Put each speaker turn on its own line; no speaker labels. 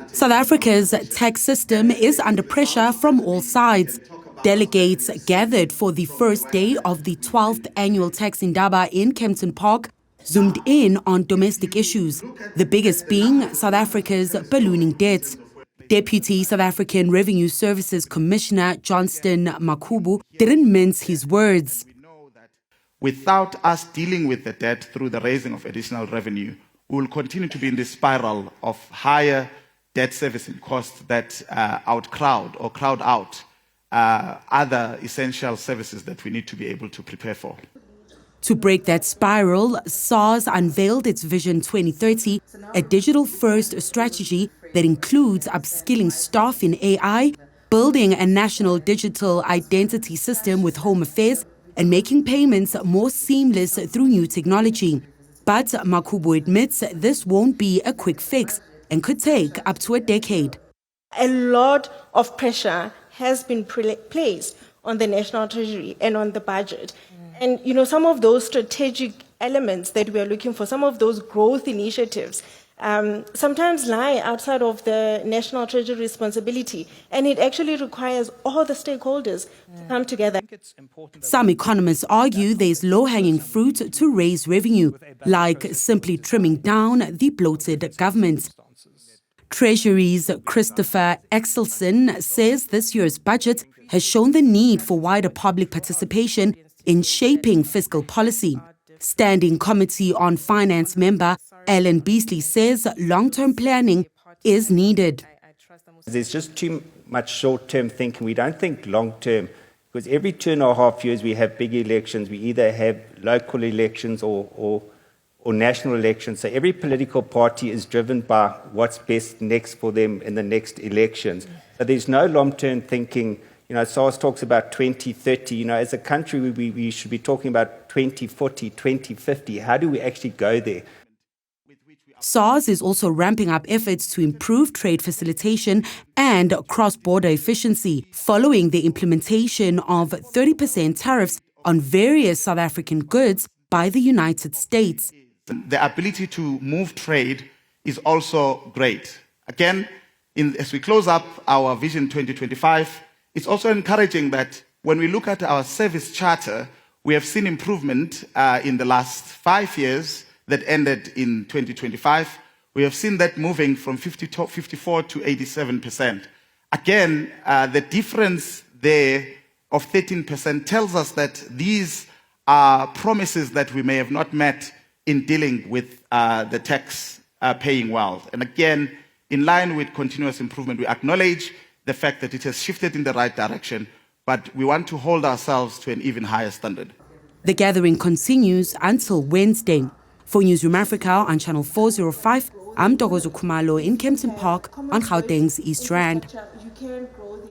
South Africa's tax system is under pressure from all sides. Delegates gathered for the first day of the 12th annual Tax Indaba in Kempton Park zoomed in on domestic issues, the biggest being South Africa's ballooning debt. Deputy South African Revenue Services Commissioner Johnston Makubu didn't mince his words.
Without us dealing with the debt through the raising of additional revenue, we will continue to be in this spiral of higher debt servicing costs that outcrowd or crowd out other essential services that we need to be able to prepare for.
To break that spiral, SARS unveiled its Vision 2030, a digital-first strategy that includes upskilling staff in AI, building a national digital identity system with Home Affairs, and making payments more seamless through new technology. But Makubu admits this won't be a quick fix and could take up to a decade.
A lot of pressure has been placed on the National Treasury and on the budget. And, some of those strategic elements that we are looking for, some of those growth initiatives, sometimes lie outside of the National Treasury responsibility. And it actually requires all the stakeholders to come together.
Some economists argue there's low-hanging fruit to raise revenue, like simply trimming down the bloated government. Treasury's Christopher Axelson says this year's budget has shown the need for wider public participation in shaping fiscal policy. Standing Committee on Finance member Alan Beasley says long-term planning is needed.
There's just too much short-term thinking. We don't think long-term, because every 2.5 years we have big elections. We either have local elections or national elections. So every political party is driven by what's best next for them in the next elections. So there's no long-term thinking. SARS talks about 2030. As a country, we should be talking about 2040, 2050. How do we actually go there?
SARS is also ramping up efforts to improve trade facilitation and cross-border efficiency, following the implementation of 30% tariffs on various South African goods by the United States.
The ability to move trade is also great. Again, as we close up our Vision 2025, it's also encouraging that when we look at our service charter, we have seen improvement in the last 5 years that ended in 2025. We have seen that moving from 54 to 87%. Again, the difference there of 13% tells us that these are promises that we may have not met in dealing with the tax paying world. And again, in line with continuous improvement, we acknowledge the fact that it has shifted in the right direction, but we want to hold ourselves to an even higher standard.
The gathering continues until Wednesday. For Newzroom Africa on Channel 405, I'm Ntokozo Khumalo in Kempton Park on Gauteng's East Rand.